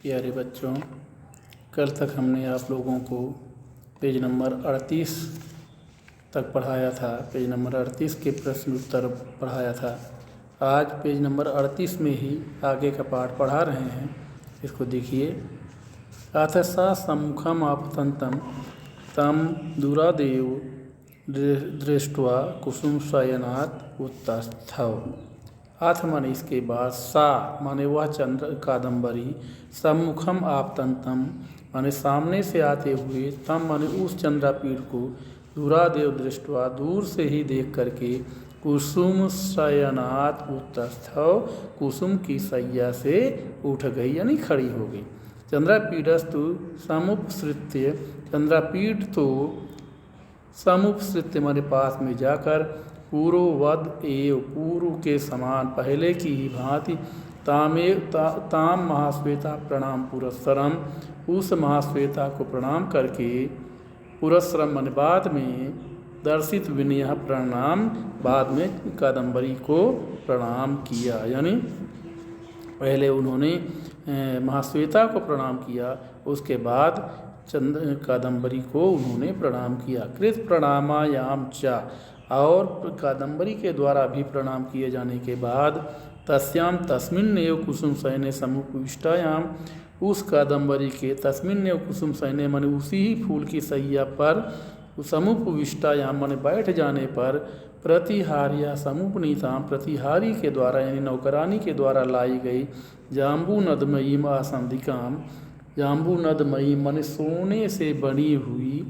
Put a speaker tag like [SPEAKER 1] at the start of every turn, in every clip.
[SPEAKER 1] प्यारे बच्चों, कल तक हमने आप लोगों को पेज नंबर 38 तक पढ़ाया था। पेज नंबर 38 के प्रश्न उत्तर पढ़ाया था। आज पेज नंबर 38 में ही आगे का पाठ पढ़ा रहे हैं। इसको देखिए। अथ स सम्मुखम आपतन्तं तं दूरादेव दृष्ट्वा कुसुमशयनात् उत्तस्थौ। अथ माने इसके बाद, सा माने वह चंद्र कादम्बरी, सम्मुखम आपतंतम माने सामने से आते हुए, तम माने उस चंद्रापीठ को, दूरादेव दृष्टवा दूर से ही देख करके, कुसुम शयनात् उत्तस्थौ कुसुम की सैया से उठ गई यानी खड़ी हो गई। चंद्रापीठस्तु समुपसृत्य, चंद्रापीठ तो समुपसृत्य माने पास में जाकर, पूर्ववद एव पूर्व के समान पहले की ही भांति, ताम महाश्वेता प्रणाम पुरस्सरम उस महाश्वेता को प्रणाम करके, पुरस्सरम माने बाद में, दर्शित विनय प्रणाम बाद में कादम्बरी को प्रणाम किया। यानी पहले उन्होंने महाश्वेता को प्रणाम किया, उसके बाद कादम्बरी को उन्होंने प्रणाम किया। कृत प्रणामायाम च, और कादम्बरी के द्वारा भी प्रणाम किए जाने के बाद, तस्याम तस्मिन्नेव कुसुम शयने समुपविष्टायाम उस कादम्बरी के, तस्मिन्नेव कुसुम शयने माने उसी ही फूल की सैया पर, समुपविष्टायाम माने बैठ जाने पर, प्रतिहार्या समुपनीताम प्रतिहारी के द्वारा यानी नौकरानी के द्वारा लाई गई, जाम्बू नदमयीम आसंदिकाम, जाम्बू नदमयी माने सोने से बनी हुई,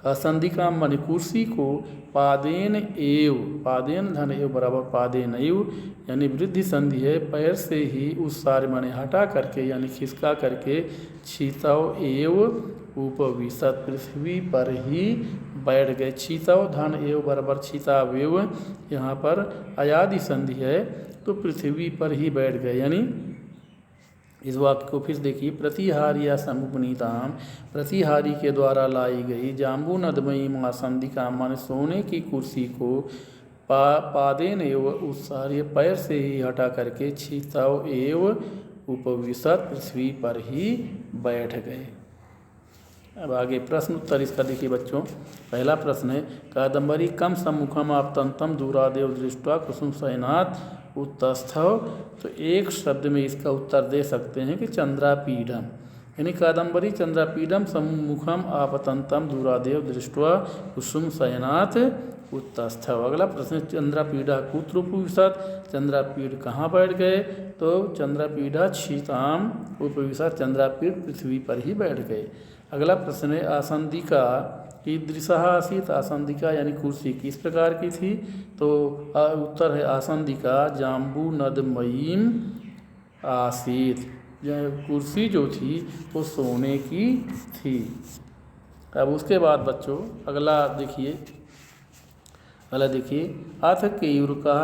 [SPEAKER 1] असंदिकाम माने कुर्सी को, पादेन एव, पादेन धन एव बराबर पादेन एव यानी वृद्धि संधि है, पैर से ही उस सारे माने हटा करके यानी खिसका करके, छीतव एव उपविशत पृथ्वी पर ही बैठ गए। छीतव धन एव बराबर छीतावेव, यहाँ पर अयादि संधि है तो पृथ्वी पर ही बैठ गए। यानी इस वाक्य को फिर देखिए। प्रतिहारिया समुपनीताम प्रतिहारी के द्वारा लाई गई, जाम्बू नदमयी मासंदिका माने सोने की कुर्सी को, पादेन एव उस सारे पैर से ही हटा करके, छीतव एव उपविशत पृथ्वी पर ही बैठ गए। अब आगे प्रश्न उत्तर इसका देखिए बच्चों। पहला प्रश्न है, कादम्बरी कम सम्मुखम आपतंतम दूरादेव दृष्ट्वा कुसुम शयनात् उत्तस्थौ। तो एक शब्द में इसका उत्तर दे सकते हैं कि चंद्रापीडम, यानी कादम्बरी चंद्रापीडम सम्मुखम आपतंतम दूरादेव दृष्ट्वा कुसुम शयनात् उत्तस्थौ। अगला प्रश्न, चंद्रापीडा कुत्र उपविशत, चंद्रापीड कहाँ बैठ गए, तो चंद्रापीडा क्षिताम उपविशत, चंद्रापीड पृथ्वी पर ही बैठ गए। अगला प्रश्न है, आसंदिका कीदृशः आसीत्, आसंदिका यानी कुर्सी किस प्रकार की थी, तो उत्तर है आसंदिका जाम्बू नदमयीम आसीत्, कुर्सी जो थी वो सोने की थी। अब उसके बाद बच्चों अगला देखिए, अथ केयूरका,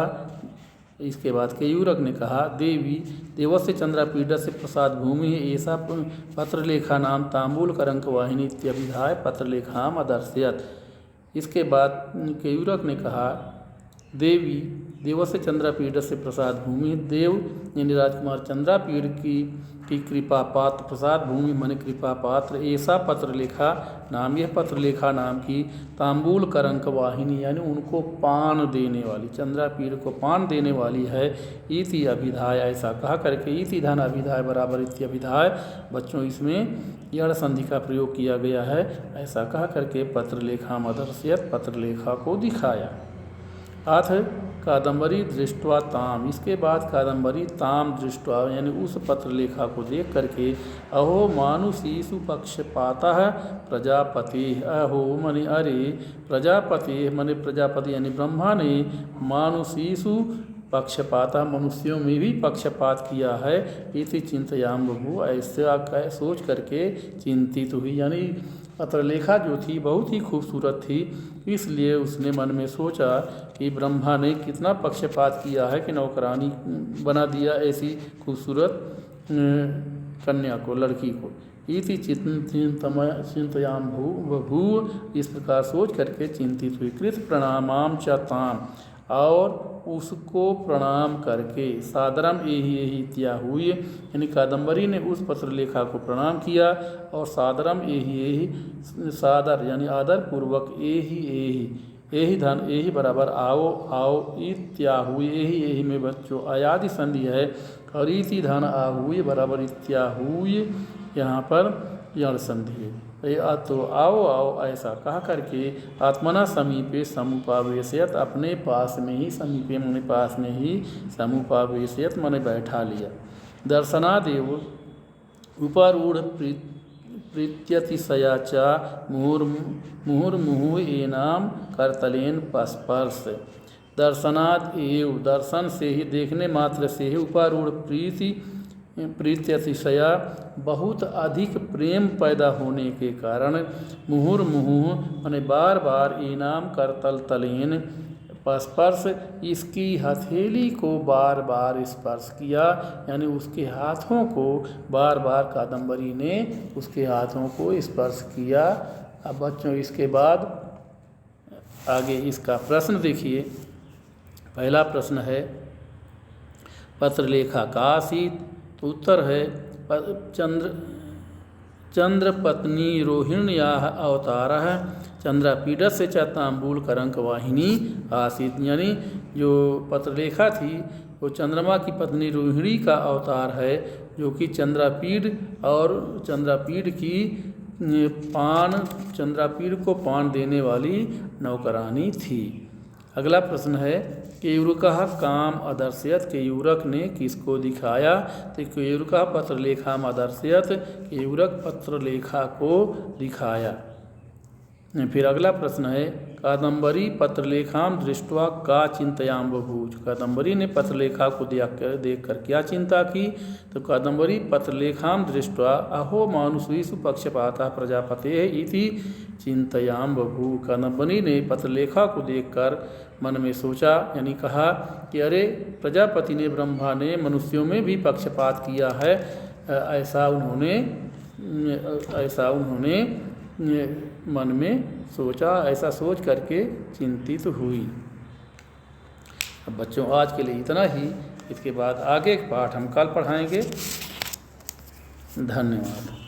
[SPEAKER 1] इसके बाद केयूरक ने कहा, देवी देवस्य चंद्रापीड से प्रसाद भूमि ऐसा पत्रलेखा नाम तांबूल करंक वाहिनी इत्यभिधाय पत्रलेखाम अदर्शयत। इसके बाद केयूरक ने कहा, देवी देवस्य चंद्रापीड से प्रसाद भूमि, देव यानी राजकुमार चंद्रापीड की कृपा पात्र, प्रसाद भूमि माने कृपा पात्र, ऐसा पत्रलेखा नाम, यह पत्रलेखा नाम की, तांबूल करंक वाहिनी यानी उनको पान देने वाली, चंद्रापीड को पान देने वाली है, इति अभिधाय ऐसा कहा करके, इति धन अभिधाय बराबर इति अभिधाय, बच्चों इसमें यड़ संधि का प्रयोग किया गया है, ऐसा कहा करके पत्रलेखा मदर्शयत पत्रलेखा को दिखाया। अथ कादम्बरी दृष्ट्वा ताम, इसके बाद कादम्बरी ताम दृष्ट्वा यानी उस पत्रलेखा को देख करके, अहो मानुषीषु पक्षपातः प्रजापति, अहो मने अरे, प्रजापति मने प्रजापति यानी ब्रह्मा ने, मानुषीषु पक्षपातः मनुष्यों में भी पक्षपात किया है, इति चिंतयाम बभू ऐसा सोच करके चिंतित हुई। यानी पत्रलेखा जो थी बहुत ही खूबसूरत थी, इसलिए उसने मन में सोचा कि ब्रह्मा ने कितना पक्षपात किया है कि नौकरानी बना दिया ऐसी खूबसूरत कन्या को, लड़की को। इति चिंतयाम बभू इस प्रकार सोच करके चिंतित हुई। कृत प्रणामाम च ताम, और उसको प्रणाम करके सादरम एहि एहि त्या हुई, यानी कादम्बरी ने उस पत्रलेखा को प्रणाम किया और सादरम एहि एहि सादर यानी आदर पूर्वक एहि एहि एहि धन एहि बराबर आओ आओ इत्या हुई, एहि एहि में बच्चों आयादि संधि है और इति धन आहुई बराबर इत्या हुई, यहाँ पर यण संधि है। तो आओ आओ ऐसा कहा करके आत्मना समीपे समुपावेशयत अपने पास में ही, समीपे मने पास में ही, समुपावेशयत मने बैठा लिया। दर्शनादेव उपारूढ़ प्रीत्यतिशया च मुहुर्मुहुः एनाम करतलेन स्पर्श। दर्शनाद एव दर्शन से ही, देखने मात्र से ही, उपारूढ़ प्रीत्यतिशया बहुत अधिक प्रेम पैदा होने के कारण, मुहुर्मुहुः माने बार बार, इनाम करतल तलेन स्पर्श इसकी हथेली को बार बार स्पर्श किया, यानी उसके हाथों को बार बार कादम्बरी ने उसके हाथों को स्पर्श किया। अब बच्चों इसके बाद आगे इसका प्रश्न देखिए। पहला प्रश्न है पत्रलेखा का आसीत, तो उत्तर है चंद्र पत्नी रोहिण्याः अवतारः चंद्रापीडस्य च तांबूल करंक वाहिनी आसीत, यानी जो पत्रलेखा थी वो चंद्रमा की पत्नी रोहिणी का अवतार है, जो कि चंद्रापीड और चंद्रापीड को पान देने वाली नौकरानी थी। अगला प्रश्न है केयूरकः काम अदर्शयत, केयूरक ने किसको दिखाया, तो केयूरकः पत्रलेखाम अदर्शयत, केयूरक पत्रलेखा को दिखाया। फिर अगला प्रश्न है कादम्बरी पत्रलेखाम दृष्ट्वा का चिंतयाम बभूज, कादम्बरी ने पत्रलेखा को देख कर क्या चिंता की, तो कादम्बरी पत्रलेखाम दृष्ट्वा अहो मानुषीषु पक्षपातः प्रजापतेः इति चिंतयाम बभू, कादम्बरी ने पत्रलेखा को देखकर मन में सोचा, यानी कहा कि अरे प्रजापति ने, ब्रह्मा ने मनुष्यों में भी पक्षपात किया है, ऐसा उन्होंने मन में सोचा, ऐसा सोच करके चिंतित हुई। अब बच्चों आज के लिए इतना ही, इसके बाद आगे पाठ हम कल पढ़ाएंगे। धन्यवाद।